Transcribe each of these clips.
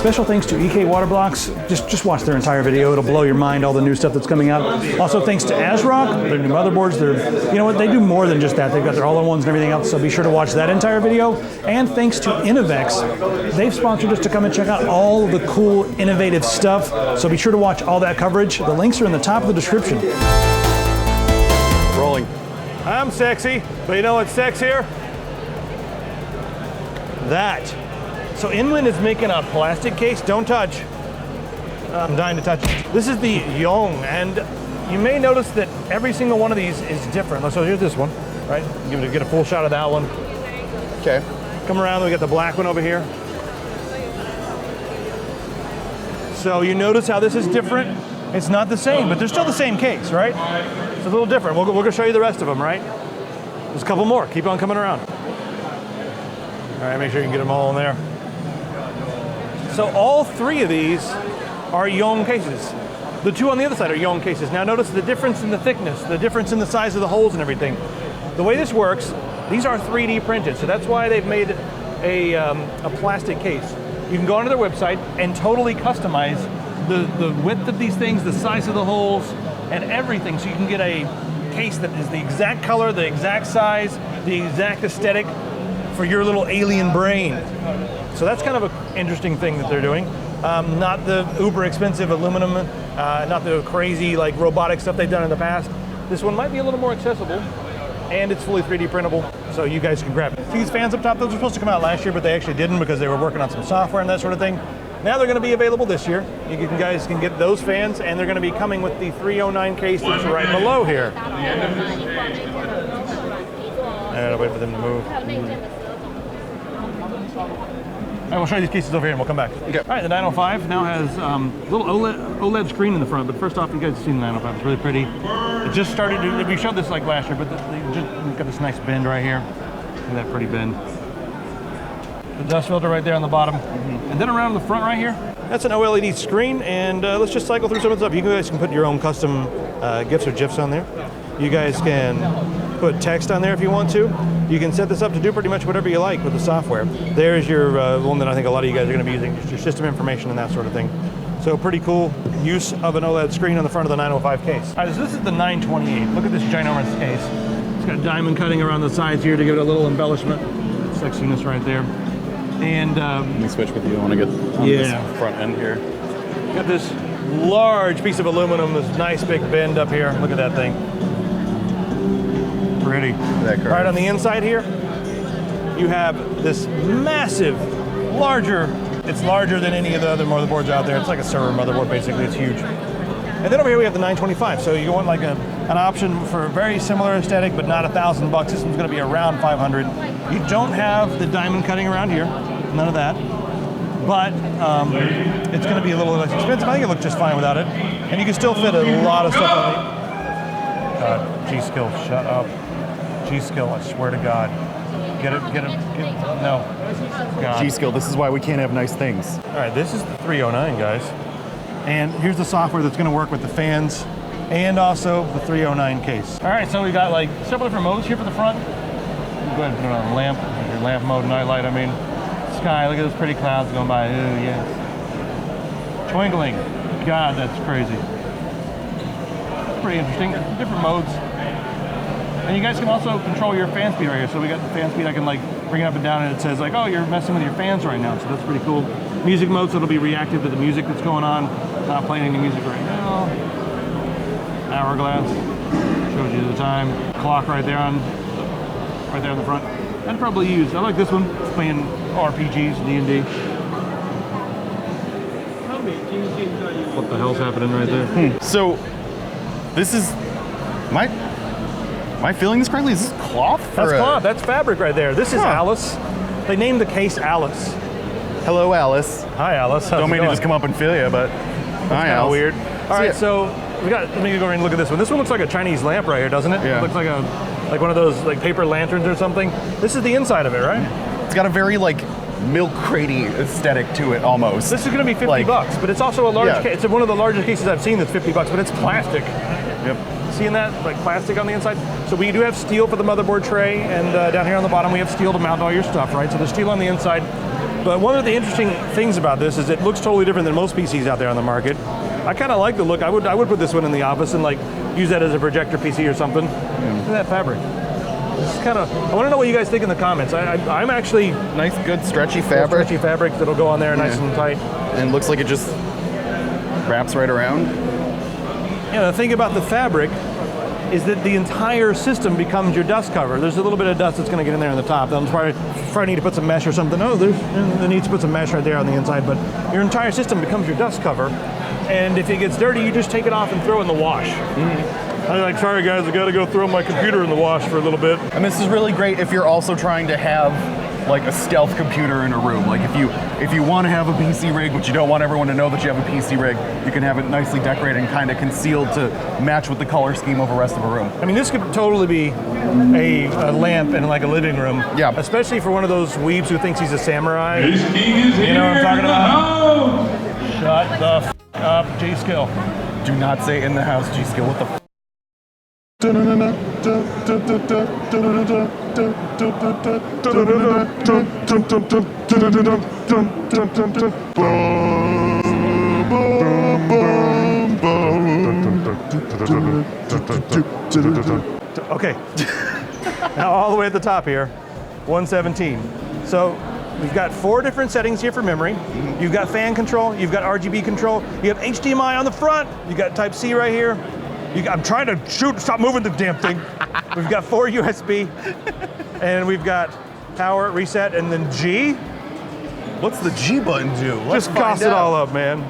Special thanks to EK Water Blocks. Just watch their entire video. It'll blow your mind, all the new stuff that's coming out. Also thanks to ASRock, their new motherboards. You know what, they do more than just that. They've got their all-in-ones and everything else, so be sure to watch that entire video. And thanks to Innovex, they've sponsored us to come and check out all the cool, innovative stuff. So be sure to watch all that coverage. The links are in the top of the description. Rolling. I'm sexy, but you know what's sexier? That. So InWin is making a plastic case. Don't touch. I'm dying to touch it. This is the Yong, and you may notice that every single one of these is different. So here's this one, right? Get a full shot of that one. Okay. Come around, we got the black one over here. So you notice how this is different? It's not the same, but they're still the same case, right? It's a little different. We're gonna show you the rest of them, right? There's a couple more. Keep on coming around. All right, make sure you can get them all in there. So all three of these are Yong cases. The two on the other side are Yong cases. Now notice the difference in the thickness, the difference in the size of the holes and everything. The way this works, these are 3D printed, so that's why they've made a plastic case. You can go onto their website and totally customize the width of these things, the size of the holes, and everything, so you can get a case that is the exact color, the exact size, the exact aesthetic for your little alien brain. So that's kind of an interesting thing that they're doing. Not the uber expensive aluminum, not the crazy like robotic stuff they've done in the past. This one might be a little more accessible, and it's fully 3D printable, so you guys can grab it. These fans up top, those were supposed to come out last year, but they actually didn't because they were working on some software and that sort of thing. Now they're going to be available this year. You guys can get those fans, and they're going to be coming with the 309 case that's right below here. And I'll wait for them to move. All right, we'll show you these cases over here and we'll come back. Okay. All right, the 905 now has a little OLED screen in the front, but first off, you guys have seen the 905, it's really pretty. It just started, we showed this like last year, but we've got this nice bend right here. Look at that pretty bend. The dust filter right there on the bottom. And then around the front right here, that's an OLED screen, and let's just cycle through some of the stuff. You guys can put your own custom GIFs or GIFs on there. You guys can put text on there if you want to. You can set this up to do pretty much whatever you like with the software. There's your one that I think a lot of you guys are going to be using, just your system information and that sort of thing. So pretty cool use of an OLED screen on the front of the 905 case. All right, so this is the 928. Look at this ginormous case. It's got diamond cutting around the sides here to give it a little embellishment. Sexiness right there. And let me switch with you. I want to get on this front end here. Got this large piece of aluminum, this nice big bend up here. Look at that thing. Pretty. Right on the inside here, you have this massive, it's larger than any of the other motherboards out there. It's like a server motherboard, basically. It's huge. And then over here we have the 925. So you want like an option for a very similar aesthetic, but not $1,000. This one's going to be around 500. You don't have the diamond cutting around here, none of that. But it's going to be a little less expensive. I think it looks just fine without it. And you can still fit a lot of stuff on it. God, G-Skill, shut up. G-Skill, I swear to God. Get it, no. God. G-Skill, this is why we can't have nice things. All right, this is the 309, guys. And here's the software that's gonna work with the fans and also the 309 case. All right, so we got like several different modes here for the front. Go ahead and put it on lamp, your lamp mode, night light, I mean. Sky, look at those pretty clouds going by, ooh, yes. Twinkling, God, that's crazy. Pretty interesting, different modes. And you guys can also control your fan speed right here. So we got the fan speed, I can like bring it up and down and it says like, oh, you're messing with your fans right now. So that's pretty cool. Music mode, so it'll be reactive to the music that's going on. Not playing any music right now. Hourglass, shows you the time. Clock right there in the front. I'd probably use, I like this one. It's playing RPGs, D&D. What the hell's happening right there? So, this is, am I feeling this correctly? Is this cloth? That's cloth, that's fabric right there. This is Alice. They named the case Alice. Hello, Alice. Hi, Alice. How's Don't mean to just come up and feel you, but hi, Alice. Weird. All right, so we got. Let me go ahead and look at this one. This one looks like a Chinese lamp right here, doesn't it? Yeah. It looks like one of those like paper lanterns or something. This is the inside of it, right? It's got a very like milk cratey aesthetic to it almost. This is going to be 50 bucks, but it's also a large case. It's one of the largest cases I've seen that's 50 bucks, but it's plastic. Yep. Seeing that, like plastic on the inside? So we do have steel for the motherboard tray, and down here on the bottom we have steel to mount all your stuff, right? So there's steel on the inside. But one of the interesting things about this is it looks totally different than most PCs out there on the market. I kind of like the look. I would put this one in the office and like use that as a projector PC or something. Look at that fabric. This is kind of. I want to know what you guys think in the comments. I'm actually Nice, good, stretchy fabric. stretchy fabric that'll go on there nice and tight. And looks like it just wraps right around. Yeah, the thing about the fabric is that the entire system becomes your dust cover. There's a little bit of dust that's going to get in there on the top. They'll probably need to put some mesh or something. Oh, they need to put some mesh right there on the inside, but your entire system becomes your dust cover. And if it gets dirty, you just take it off and throw it in the wash. I'm like, sorry guys, I got to go throw my computer in the wash for a little bit. And this is really great if you're also trying to have like a stealth computer in a room. Like if you want to have a PC rig, but you don't want everyone to know that you have a PC rig, you can have it nicely decorated and kind of concealed to match with the color scheme of the rest of a room. I mean, this could totally be a lamp in like a living room. Yeah. Especially for one of those weebs who thinks he's a samurai. You know what I'm talking about? Shut the f up, G-Skill. Do not say in the house, G-Skill. What the f? Okay. Now all the way at the top here, 117. So we've got 4 different settings here for memory. You've got fan control, you've got RGB control, you have HDMI on the front, you got Type-C right here. I'm trying to shoot, stop moving the damn thing. We've got 4 USB, and we've got power, reset, and then G. What's the G button do? Let's Just toss it all up, man.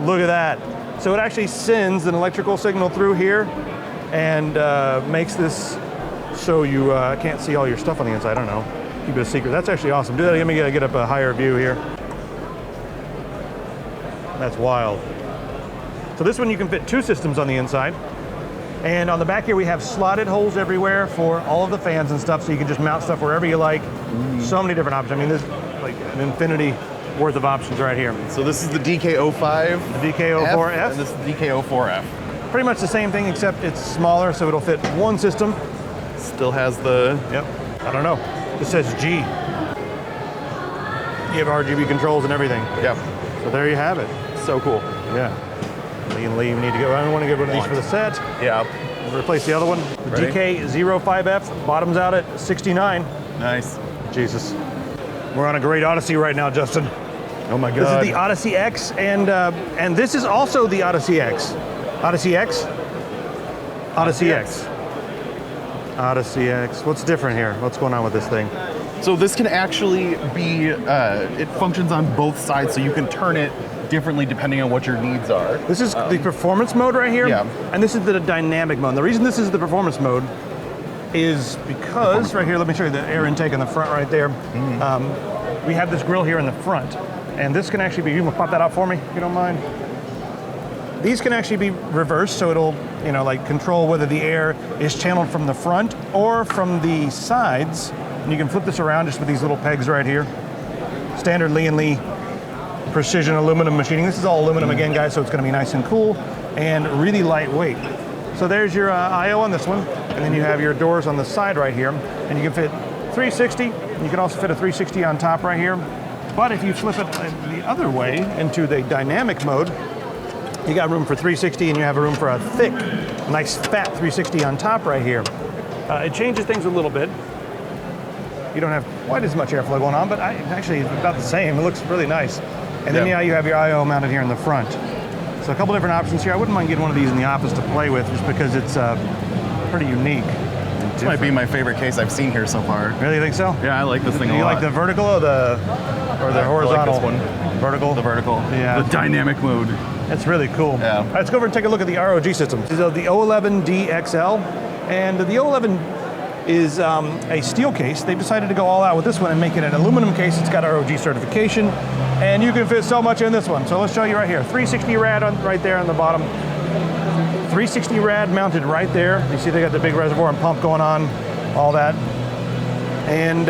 Look at that. So it actually sends an electrical signal through here and makes this so you can't see all your stuff on the inside. I don't know. Keep it a secret. That's actually awesome. Do that. Let me get up a higher view here. That's wild. So this one you can fit 2 systems on the inside. And on the back here we have slotted holes everywhere for all of the fans and stuff, so you can just mount stuff wherever you like. So many different options. I mean, there's like an infinity worth of options right here. So this is the DK05. The DK04F. And this is the DK04F. Pretty much the same thing, except it's smaller, so it'll fit 1 system. Still has the... Yep. I don't know. It says G. You have RGB controls and everything. Yep. So there you have it. So cool. Yeah. Lian Li, we need to go. I want to get one of these for the set. Yeah. We'll replace the other one. The Ready? DK05F, bottoms out at 69. Nice. Jesus. We're on a great Odyssey right now, Justin. Oh my This God. is the Odyssey X, and this is also the Odyssey X. Odyssey X? Odyssey X. Odyssey X. What's different here? What's going on with this thing? So this can actually be, it functions on both sides, so you can turn it differently depending on what your needs are. This is the performance mode right here, Yeah. and this is the dynamic mode. The reason this is the performance mode is because, right here, let me show you the air intake in the front right there. We have this grill here in the front, and this can actually be, you want to pop that out for me, if you don't mind? These can actually be reversed, so it'll, you know, like control whether the air is channeled from the front or from the sides. And you can flip this around just with these little pegs right here. Standard Lian Li precision aluminum machining. This is all aluminum again, guys, so it's going to be nice and cool and really lightweight. So there's your I/O on this one, and then you have your doors on the side right here, and you can fit 360. You can also fit a 360 on top right here. But if you flip it the other way into the dynamic mode, you got room for 360, and you have a room for a thick, nice fat 360 on top right here. It changes things a little bit. You don't have quite as much airflow going on, but actually it's about the same. It looks really nice. And then you have your I/O mounted here in the front. So a couple different options here. I wouldn't mind getting one of these in the office to play with, just because it's pretty unique. This might be my favorite case I've seen here so far. Really think so? Yeah, I like this thing a lot. Do you like the vertical or the horizontal? I like this one. Vertical? The vertical. Yeah. The dynamic mode. It's really cool. Yeah. All right, let's go over and take a look at the ROG system. This is the O11D XL, and the O11 is a steel case. They've decided to go all out with this one and make it an aluminum case. It's got ROG certification, and you can fit so much in this one. So let's show you right here. 360 rad right there on the bottom. 360 rad mounted right there. You see they got the big reservoir and pump going on, all that. And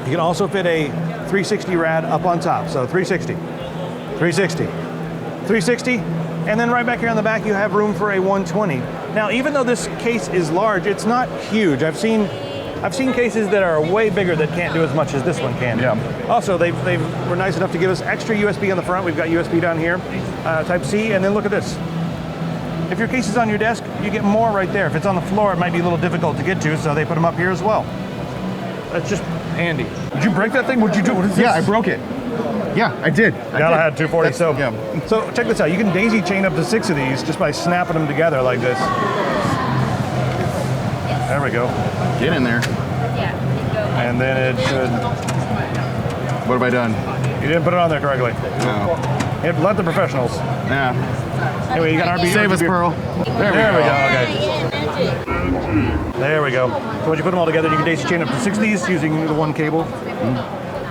you can also fit a 360 rad up on top. So 360, 360, 360, and then right back here on the back you have room for a 120. Now, even though this case is large, it's not huge. I've seen I've seen cases that are way bigger that can't do as much as this one can. Yeah. Also, they were nice enough to give us extra USB on the front. We've got USB down here, Type C, and then look at this. If your case is on your desk, you get more right there. If it's on the floor, it might be a little difficult to get to, so they put them up here as well. That's just handy. Did you break that thing? What'd you do? What is this? Yeah, I broke it. Yeah, I did. Gotta have 240. That's- So, yeah. so check this out. You can daisy chain up to 6 of these just by snapping them together like this. There we go. Get in there. And then it should. What have I done? You didn't put it on there correctly. No. Hey, let the professionals. Yeah. Anyway, you got RB. Save us, RGB. Pearl. There we go. Okay. There we go. So once you put them all together, you can daisy chain up to 6 of these using the one cable.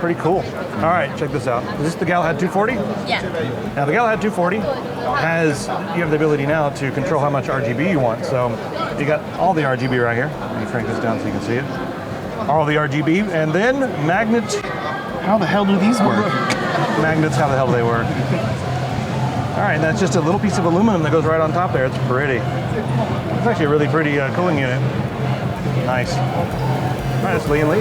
Pretty cool. All right, check this out. Is this the Galahad 240? Yeah. Now the Galahad 240 has, you have the ability now to control how much RGB you want. So you got all the RGB right here. Let me crank this down so you can see it. All the RGB, and then magnets. How the hell do these work? Magnets, how the hell do they work? All right, and that's just a little piece of aluminum that goes right on top there. It's pretty. It's actually a really pretty cooling unit. Nice. All right, that's Lian Li.